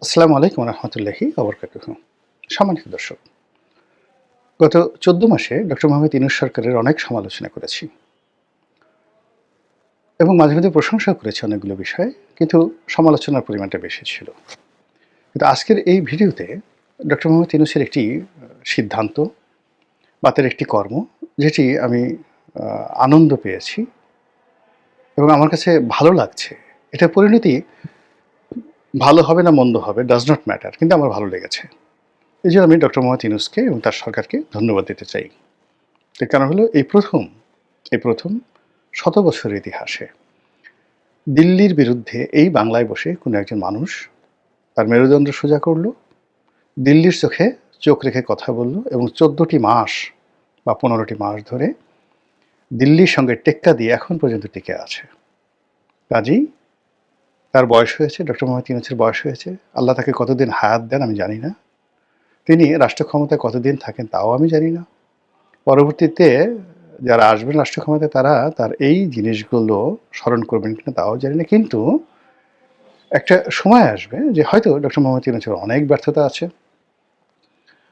আসসালামু আলাইকুম রহমতুল্লাহি ওবরকাতুহু। সম্মানিত দর্শক, গত ১৪ মাসে ডক্টর মোহাম্মদ ইউনূস সরকারের অনেক সমালোচনা করেছি এবং মাঝে মধ্যে প্রশংসাও করেছি অনেকগুলো বিষয়ে, কিন্তু সমালোচনার পরিমাণটা বেশি ছিল। কিন্তু আজকের এই ভিডিওতে ডক্টর মোহাম্মদ ইউনূসের একটি সিদ্ধান্ত বা তার একটি কর্ম, যেটি আমি আনন্দ পেয়েছি এবং আমার কাছে ভালো লাগছে। এটার পরিণতি ভালো হবে না মন্দ হবে ডাজ নট ম্যাটার, কিন্তু আমার ভালো লেগেছে। এই জন্য আমি ডক্টর মোহাম্মদ ইউনূসকে এবং তার সরকারকে ধন্যবাদ দিতে চাই। এর কারণ হলো এই প্রথম ১০০ বছরের ইতিহাসে দিল্লির বিরুদ্ধে এই বাংলায় বসে কোনো একজন মানুষ তার মেরুদণ্ড সোজা করল, দিল্লির চোখে চোখ রেখে কথা বলল এবং ১৪টি মাস বা ১৫টি মাস ধরে দিল্লির সঙ্গে টেক্কা দিয়ে এখন পর্যন্ত টিকে আছে। কাজেই তার বয়স হয়েছে, ডক্টর মোহাম্মদ ইউনূসের বয়স হয়েছে। আল্লাহ তাকে কতদিন হায়াত দেন আমি জানি না, তিনি রাষ্ট্র ক্ষমতায় কতদিন থাকেন তাও আমি জানি না। পরবর্তীতে যারা আসবেন রাষ্ট্র ক্ষমতায় তারা তার এই জিনিসগুলো স্মরণ করবেন কিনা তাও জানি না, কিন্তু একটা সময় আসবে যে হয়তো ডক্টর মোহাম্মদ ইউনূসের অনেক ব্যর্থতা আছে,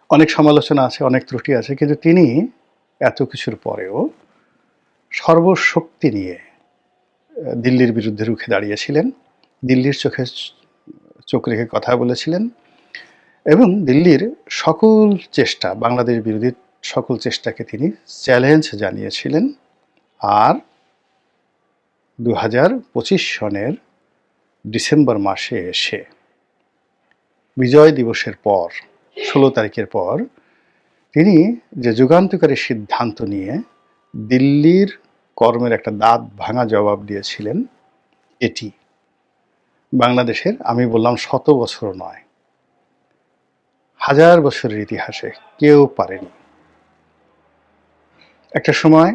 অনেক সমালোচনা আছে, অনেক ত্রুটি আছে, কিন্তু তিনি এত কিছুর পরেও সর্বশক্তি নিয়ে দিল্লির বিরুদ্ধে রুখে দাঁড়িয়েছিলেন, দিল্লির চোখে চোখ রেখে কথা বলেছিলেন এবং দিল্লির সকল চেষ্টা, বাংলাদেশ বিরোধী সকল চেষ্টাকে তিনি চ্যালেঞ্জ জানিয়েছিলেন। আর ২০২৫ সনের ডিসেম্বর মাসে এসে বিজয় দিবসের পর ১৬ তারিখের পর তিনি যে যুগান্তকারী সিদ্ধান্ত নিয়ে দিল্লির কর্মের একটা দাঁত ভাঙা জবাব দিয়েছিলেন, এটি বাংলাদেশের, আমি বললাম ১০০ বছর নয়, ১০০০ বছরের ইতিহাসে কেউ পারেনি। একটা সময়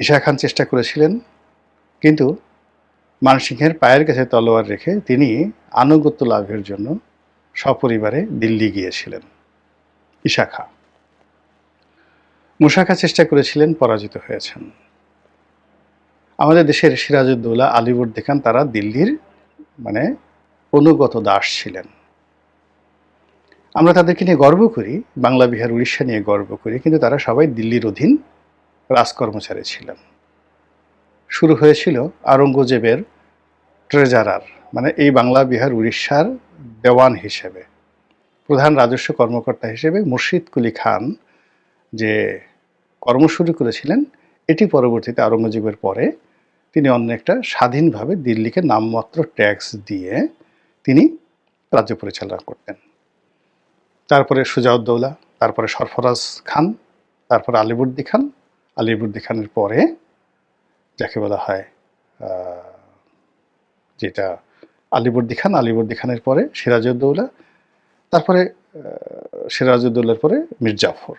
ঈশা খান চেষ্টা করেছিলেন, কিন্তু মানসিংহের পায়ের কাছে তলোয়ার রেখে তিনি আনুগত্য লাভের জন্য সপরিবারে দিল্লি গিয়েছিলেন। ঈশা খাঁ, মুসা খাঁ চেষ্টা করেছিলেন, পরাজিত হয়েছেন। আমাদের দেশের সিরাজউদ্দৌলা, আলিবর্দী খান, তারা দিল্লির অনুগত দাস ছিলেন। আমরা তাদেরকে নিয়ে গর্ব করি, বাংলা, বিহার, উড়িষ্যা নিয়ে গর্ব করি, কিন্তু তারা সবাই দিল্লির অধীন রাজকর্মচারী ছিলেন। শুরু হয়েছিল আওরঙ্গজেবের ট্রেজারার, এই বাংলা, বিহার, উড়িষ্যার দেওয়ান হিসেবে, প্রধান রাজস্ব কর্মকর্তা হিসেবে মুর্শিদ কুলি খান যে কর্ম শুরু করেছিলেন, এটি পরবর্তীতে আওরঙ্গজেবের পরে তিনি অন্য একটা স্বাধীনভাবে দিল্লিকে নামমাত্র ট্যাক্স দিয়ে তিনি রাজ্য পরিচালনা করতেন। তারপরে সুজাউদ্দৌলা, তারপরে সরফরাজ খান, তারপরে আলিবর্দী খান, আলিবর্দী খানের পরে যাকে বলা হয় যেটা আলিবর্দী খান, আলিবর্দী খানের পরে সিরাজউদ্দৌলা, তারপরে সিরাজউদ্দৌলার পরে মীর জাফর,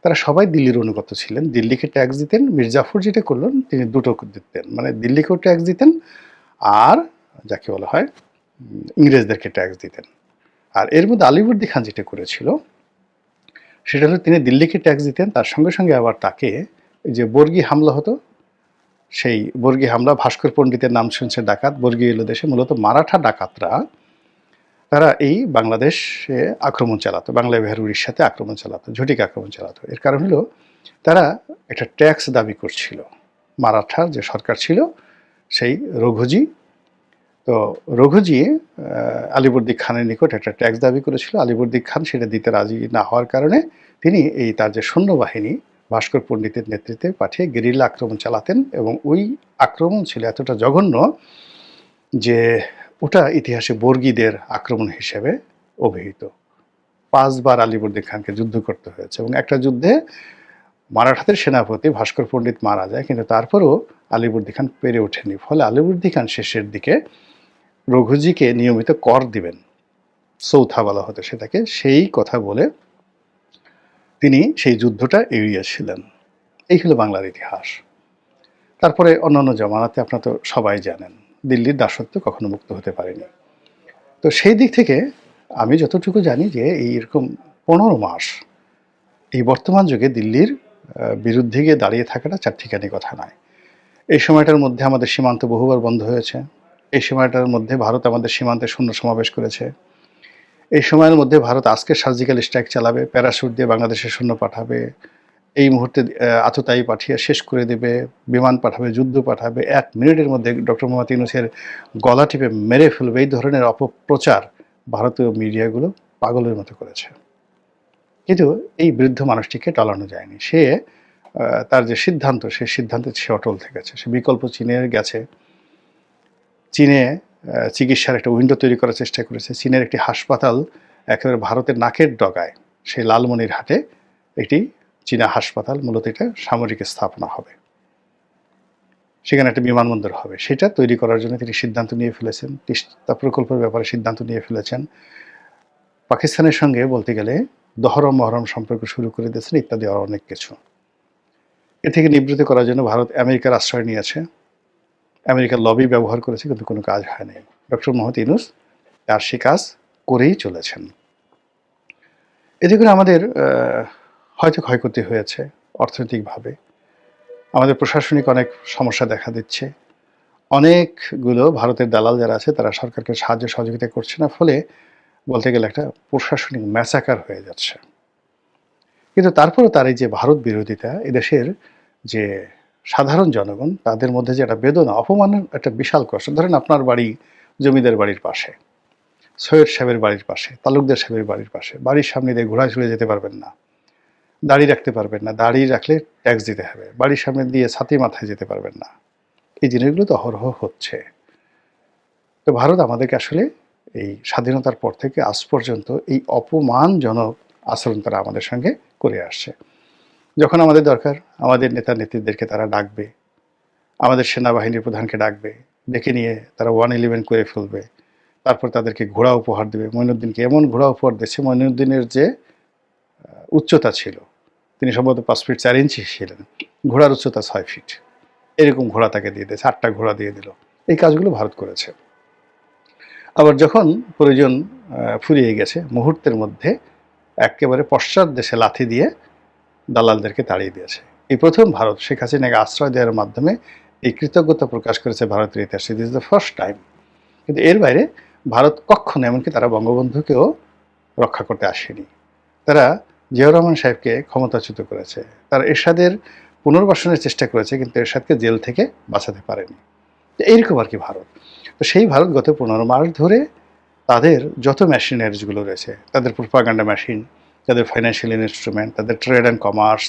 তারা সবাই দিল্লির অনুগত ছিলেন, দিল্লিকে ট্যাক্স দিতেন। মীর জাফর যেটা করলেন, তিনি দুটো দিতেন, দিল্লিকেও ট্যাক্স দিতেন আর যাকে বলা হয় ইংরেজদেরকে ট্যাক্স দিতেন। আর এর মধ্যে আলিবর্দী খান যেটা করেছিল সেটা হলো তিনি দিল্লিকে ট্যাক্স দিতেন, তার সঙ্গে সঙ্গে আবার তাকে যে বর্গী হামলা হতো, সেই বর্গী হামলা, ভাস্কর পণ্ডিতের নাম শুনছে ডাকাত, বর্গী এলো দেশে, মূলত মারাঠা ডাকাতরা তারা এই বাংলাদেশে আক্রমণ চালাতো, বাংলা, বিহার, উড়িষ্যাতে আক্রমণ চালাতো, ঝটিক আক্রমণ চালাতো। এর কারণ হলো তারা একটা ট্যাক্স দাবি করছিল। মারাঠার যে সরকার ছিল সেই রঘুজি, তো রঘুজি আলিবর্দী খানের নিকট একটা ট্যাক্স দাবি করেছিল। আলিবর্দী খান সেটা দিতে রাজি না হওয়ার কারণে তিনি তার যে সৈন্যবাহিনী ভাস্কর পণ্ডিতের নেতৃত্বে পাঠিয়ে গেরিলা আক্রমণ চালাতেন এবং ওই আক্রমণ ছিল এতটা জঘন্য যে ওটা ইতিহাসে বর্গীদের আক্রমণ হিসেবে অভিহিত। 5 বার আলিবর্দী খানকে যুদ্ধ করতে হয়েছে এবং একটা যুদ্ধে মারাঠাদের সেনাপতি ভাস্কর পণ্ডিত মারা যায়, কিন্তু তারপরেও আলিবর্দী খান পেরে ওঠেনি। ফলে আলিবর্দী খান শেষের দিকে রঘুজিকে নিয়মিত কর দিবেন, সৌথা বলা হতো সেটাকে, সেই কথা বলে তিনি সেই যুদ্ধটা এড়িয়েছিলেন। এই হলো বাংলার ইতিহাস। তারপরে অন্যান্য জমানাতে আপনারা তো সবাই জানেন দিল্লির দাসত্ব কখনো মুক্ত হতে পারেনি। তো সেই দিক থেকে আমি যতটুকু জানি যে এইরকম 15 মাস এই বর্তমান যুগে দিল্লির বিরুদ্ধে গিয়ে দাঁড়িয়ে থাকাটা চারটিখানি কথা নয়। এই সময়টার মধ্যে আমাদের সীমান্ত বহুবার বন্ধ হয়েছে, এই সময়টার মধ্যে ভারত আমাদের সীমান্তে সৈন্য সমাবেশ করেছে, এই সময়ের মধ্যে ভারত আজকে সার্জিক্যাল স্ট্রাইক চালাবে, প্যারাশুট দিয়ে বাংলাদেশে সৈন্য পাঠাবে, এই মুহূর্তে আততায়ী পাঠিয়ে শেষ করে দেবে, বিমান পাঠাবে, যুদ্ধ পাঠাবে, 1 মিনিটের মধ্যে ডক্টর মোহাম্মদ ইউনূসের গলা টিপে মেরে ফেলবে, এই ধরনের অপপ্রচার ভারতীয় মিডিয়াগুলো পাগলের মতো করেছে। কিন্তু এই বৃদ্ধ মানুষটিকে টলানো যায়নি। সে তার যে সিদ্ধান্ত, সেই সিদ্ধান্তে সে অটল থেকেছে। সে বিকল্প চীনে গেছে, চীনে চিকিৎসার একটা উইন্ডো তৈরি করার চেষ্টা করেছে। চীনের একটি হাসপাতাল একেবারে ভারতের নাকের ডগায়, সেই লালমনিরহাটে একটি চীনা হাসপাতাল, মূলত এটা সামরিক স্থাপনা হবে, সেখানে একটা বিমানবন্দর হবে, সেটা তৈরি করার জন্য তিনি সিদ্ধান্ত নিয়ে ফেলেছেন। তিস্তা প্রকল্পের ব্যাপারে সিদ্ধান্ত নিয়ে ফেলেছেন। পাকিস্তানের সঙ্গে বলতে গেলে দহরম মহরম সম্পর্ক শুরু করে দিয়েছেন, ইত্যাদি আরও অনেক কিছু। এ থেকে নিবৃত্ত করার জন্য ভারত আমেরিকার আশ্রয় নিয়েছে, আমেরিকার লবি ব্যবহার করেছে, কিন্তু কোনো কাজ হয়নি। ডক্টর মোহাম্মদ ইউনূস তার সে কাজ করেই চলেছেন। এতে করে আমাদের হয়তো ক্ষয়ক্ষতি হয়েছে অর্থনৈতিকভাবে, আমাদের প্রশাসনিক অনেক সমস্যা দেখা দিচ্ছে, অনেকগুলো ভারতের দালাল যারা আছে তারা সরকারকে সাহায্য সহযোগিতা করছে না, ফলে বলতে গেলে একটা প্রশাসনিক ম্যাসাকার হয়ে যাচ্ছে। কিন্তু তারপরেও তার এই যে ভারত বিরোধিতা, এদেশের যে সাধারণ জনগণ, তাদের মধ্যে যে একটা বেদনা, অপমানের একটা বিশাল কষ্ট। ধরেন আপনার বাড়ি জমিদার বাড়ির পাশে, সৈয়দ সাহেবের বাড়ির পাশে, তালুকদার সাহেবের বাড়ির পাশে, বাড়ির সামনে দিয়ে ঘোড়ায় চলে যেতে পারবেন না, দাড়ি রাখতে পারবেন না, দাড়ি রাখলে ট্যাক্স দিতে হবে, বাড়ির সামনে দিয়ে ছাতি মাথায় যেতে পারবেন না। এই জিনিসগুলো তো অহরহ হচ্ছে। তো ভারত আমাদেরকে আসলে এই স্বাধীনতার পর থেকে আজ পর্যন্ত এই অপমানজনক আচরণ তারা আমাদের সঙ্গে করে আসছে। যখন আমাদের দরকার, আমাদের নেতা নেত্রীদেরকে তারা ডাকবে, আমাদের সেনাবাহিনীর প্রধানকে ডাকবে, ডেকে নিয়ে তারা 111 করে ফেলবে, তারপর তাদেরকে ঘোড়া উপহার দেবে। মঈনুদ্দিনকে এমন ঘোড়া উপহার দিচ্ছে, মঈনুদ্দিনের যে উচ্চতা ছিল, তিনি সম্ভবত 5 ফিট 4 ইঞ্চি ছিলেন, ঘোড়ার উচ্চতা 6 ফিট, এরকম ঘোড়া তাকে দিয়ে দিয়েছে, 8টা ঘোড়া দিয়ে দিল। এই কাজগুলো ভারত করেছে। আবার যখন প্রয়োজন ফুরিয়ে গেছে, মুহূর্তের মধ্যে একেবারে পশ্চাৎ দেশে লাথি দিয়ে দালালদেরকে তাড়িয়ে দিয়েছে। এই প্রথম ভারত শেখ হাসিনাকে আশ্রয় দেওয়ার মাধ্যমে এই কৃতজ্ঞতা প্রকাশ করেছে ভারতের ইতিহাসে। This is the first time. কিন্তু এর বাইরে ভারত কখনো, এমনকি তারা বঙ্গবন্ধুকেও রক্ষা করতে আসেনি। তারা জিয়াউর রহমান সাহেবকে ক্ষমতাচ্যুত করেছে, তারা এরশাদের পুনর্বাসনের চেষ্টা করেছে, কিন্তু এরশাদকে জেল থেকে বাঁচাতে পারেনি। তো এইরকম আর কি ভারত। তো সেই ভারত গত 15 মাস ধরে তাদের যত মেশিনারিজগুলো রয়েছে, তাদের প্রোপাগান্ডা মেশিন, তাদের ফাইন্যান্সিয়াল ইনস্ট্রুমেন্ট, তাদের ট্রেড অ্যান্ড কমার্স,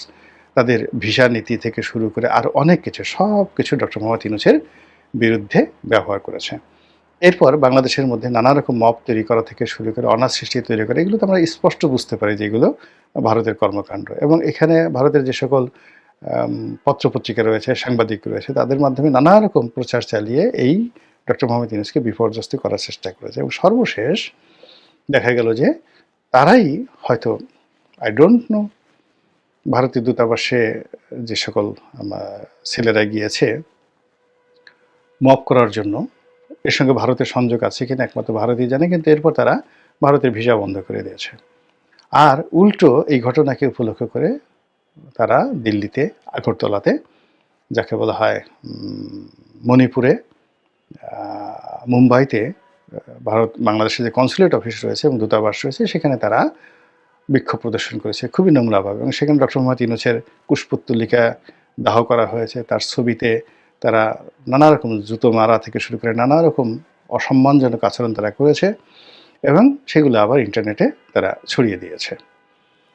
তাদের ভিসা নীতি থেকে শুরু করে আর অনেক কিছু, সব কিছু ডক্টর মোহাম্মদ ইউনূসের বিরুদ্ধে ব্যবহার করেছে। এরপর বাংলাদেশের মধ্যে নানা রকম মব তৈরি করা থেকে শুরু করে অনাথ সৃষ্টি তৈরি করা, এগুলো তো আমরা স্পষ্ট বুঝতে পারি যে এগুলো ভারতের কর্মকাণ্ড। এবং এখানে ভারতের যে সকল পত্রপত্রিকা রয়েছে, সাংবাদিক রয়েছে, তাদের মাধ্যমে নানা রকম প্রচার চালিয়ে এই ডক্টর মোহাম্মদ ইউনূসকে বিপর্যস্ত করার চেষ্টা করেছে। এবং সর্বশেষ দেখা গেল যে তারাই হয়তো, আই ডোন্ট নো, ভারতীয় দূতাবাসে যে সকল ছেলেরা গিয়েছে মব করার জন্য, এর সঙ্গে ভারতের সংযোগ আছে কিনা একমাত্র ভারতই জানে, কিন্তু এরপর তারা ভারতের ভিসা বন্ধ করে দিয়েছে। আর উল্টো এই ঘটনাকে উপলক্ষ করে তারা দিল্লিতে, আগরতলাতে, যাকে বলা হয় মণিপুরে, মুম্বাইতে ভারত বাংলাদেশের যে কনসুলেট অফিস রয়েছে এবং দূতাবাস রয়েছে, সেখানে তারা বিক্ষোভ প্রদর্শন করেছে খুবই নোংরাভাবে। এবং সেখানে ডক্টর মোহাম্মদ ইউনূসের কুশপুত্তলিকা দাহ করা হয়েছে, তার ছবিতে তারা নানা রকম জুতো মারা থেকে শুরু করে নানা রকম অসম্মানজনক আচরণ তারা করেছে, এবং সেগুলো আবার ইন্টারনেটে তারা ছড়িয়ে দিয়েছে।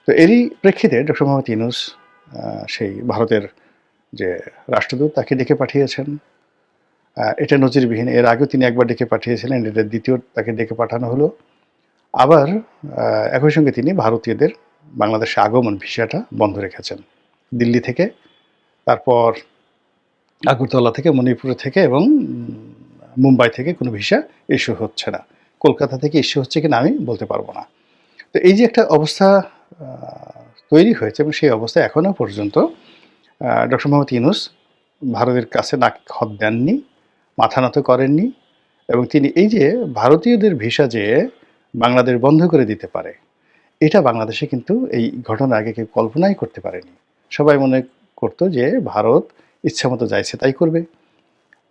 তো এরই প্রেক্ষিতে ডক্টর মোহাম্মদ ইউনূস সেই ভারতের যে রাষ্ট্রদূত, তাকে ডেকে পাঠিয়েছেন। এটা নজিরবিহীন। এর আগেও তিনি একবার ডেকে পাঠিয়েছিলেন, এটা দ্বিতীয় তাকে ডেকে পাঠানো হলো। আবার একই সঙ্গে তিনি ভারতীয়দের বাংলাদেশে আগমন ভিসাটা বন্ধ রেখেছেন দিল্লি থেকে, তারপর আগরতলা থেকে, মণিপুর থেকে এবং মুম্বাই থেকে কোনো ভিসা ইস্যু হচ্ছে না। কলকাতা থেকে ইস্যু হচ্ছে কিনা আমি বলতে পারবো না। তো এই যে একটা অবস্থা তৈরি হয়েছে, এবং সেই অবস্থা এখনও পর্যন্ত ডক্টর মোহাম্মদ ইউনূস ভারতের কাছে নাক খত দেননি, মাথা নত করেননি। এবং তিনি এই যে ভারতীয়দের ভিসা যে বাংলাদেশ বন্ধ করে দিতে পারে, এটা বাংলাদেশে কিন্তু এই ঘটনা আগে কেউ কল্পনাই করতে পারেনি। সবাই মনে করতো যে ভারত ইচ্ছা মতো যাইছে তাই করবে,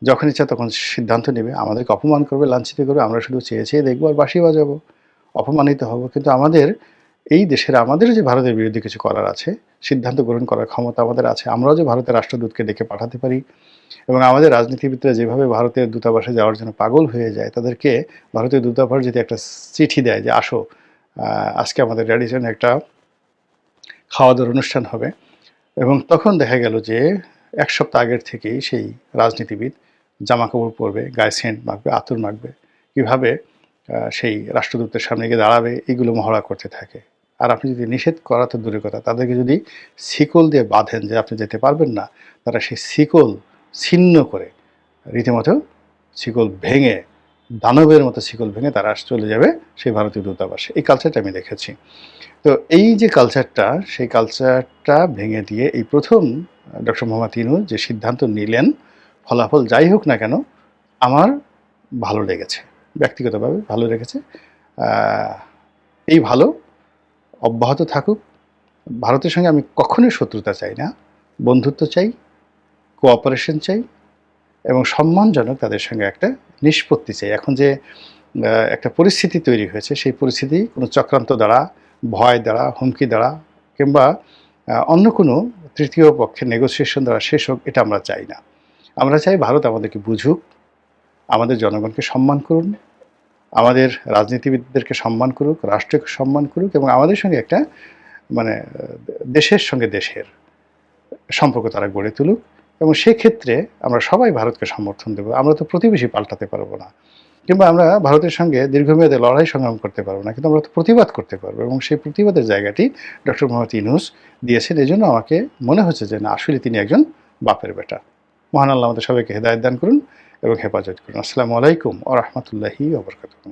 যখন ইচ্ছা তখন সিদ্ধান্ত নেবে, আমাদেরকে অপমান করবে, লাঞ্ছিত করবে, আমরা শুধু চেয়ে চেয়ে দেখবো আর বাঁশি বাজাবো। অপমানিত হব, কিন্তু আমাদের এই দেশের, আমাদের যে ভারতের বিরুদ্ধে কিছু করার আছে, সিদ্ধান্ত গ্রহণ করার ক্ষমতা আমাদের আছে। আমরাও যে ভারতের রাষ্ট্রদূতকে ডেকে পাঠাতে পারি, এবং আমাদের রাজনীতিবিদরা যেভাবে ভারতের দূতাবাসে যাওয়ার জন্য পাগল হয়ে যায়, তাদেরকে ভারতীয় দূতাবাস যদি একটা চিঠি দেয় যে আসো, আজকে আমাদের রেডিসনে একটা খাওয়া দাওয়ার অনুষ্ঠান হবে, এবং তখন দেখা গেল যে ১ সপ্তাহ আগের থেকেই সেই রাজনীতিবিদ জামাকাপড় পরবে, গায়ে সেন্ট মাখবে, আতর মাখবে, কীভাবে সেই রাষ্ট্রদূতের সামনে গিয়ে দাঁড়াবে, এগুলো মহড়া করতে থাকে। আর আপনি যদি নিষেধ করা তো দূরের কথা, তাদেরকে যদি শিকল দিয়ে বাঁধেন যে আপনি যেতে পারবেন না, তারা সেই শিকল ছিন্ন করে, রীতিমতো শিকল ভেঙে, দানবের মতো শিকল ভেঙে তারা চলে যাবে সেই ভারতীয় দূতাবাসে। এই কালচারটা আমি দেখেছি। তো এই যে কালচারটা, সেই কালচারটা ভেঙে দিয়ে এই প্রথম ডক্টর মোহাম্মদ ইউনূস যে সিদ্ধান্ত নিলেন, ফলাফল যাই হোক না কেন আমার ভালো লেগেছে, ব্যক্তিগতভাবে ভালো লেগেছে। এই ভালো অব্যাহত থাকুক। ভারতের সঙ্গে আমি কখনোই শত্রুতা চাই না, বন্ধুত্ব চাই, কোঅপারেশন চাই, এবং সম্মানজনক তাদের সঙ্গে একটা নিষ্পত্তি চাই। এখন যে একটা পরিস্থিতি তৈরি হয়েছে, সেই পরিস্থিতি কোনো চক্রান্ত দ্বারা, ভয় দ্বারা, হুমকি দ্বারা, কিংবা অন্য কোনো তৃতীয় পক্ষের নেগোসিয়েশন দ্বারা শেষ হোক, এটা আমরা চাই না। আমরা চাই ভারত আমাদেরকে বুঝুক, আমাদের জনগণকে সম্মান করুন, আমাদের রাজনীতিবিদদেরকে সম্মান করুক, রাষ্ট্রকে সম্মান করুক, এবং আমাদের সঙ্গে একটা মানে দেশের সঙ্গে দেশের সম্পর্ক তারা গড়ে তুলুক। এবং সেক্ষেত্রে আমরা সবাই ভারতকে সমর্থন দেব। আমরা তো প্রতিবেশী পাল্টাতে পারবো না, কিংবা আমরা ভারতের সঙ্গে দীর্ঘমেয়াদে লড়াই সংগ্রাম করতে পারবো না, কিন্তু আমরা তো প্রতিবাদ করতে পারবো, এবং সেই প্রতিবাদের জায়গাটি ডক্টর মোহাম্মদ ইউনূস দিয়েছেন। এই জন্য আমাকে মনে হচ্ছে যে না, আসলে তিনি একজন বাপের বেটা। মহান আল্লাহ আমাদের সবাইকে হেদায়েত দান করুন এবং হেফাজত করুন। আসসালামু আলাইকুম ওয়া রাহমাতুল্লাহি ওয়া বারাকাতুহু।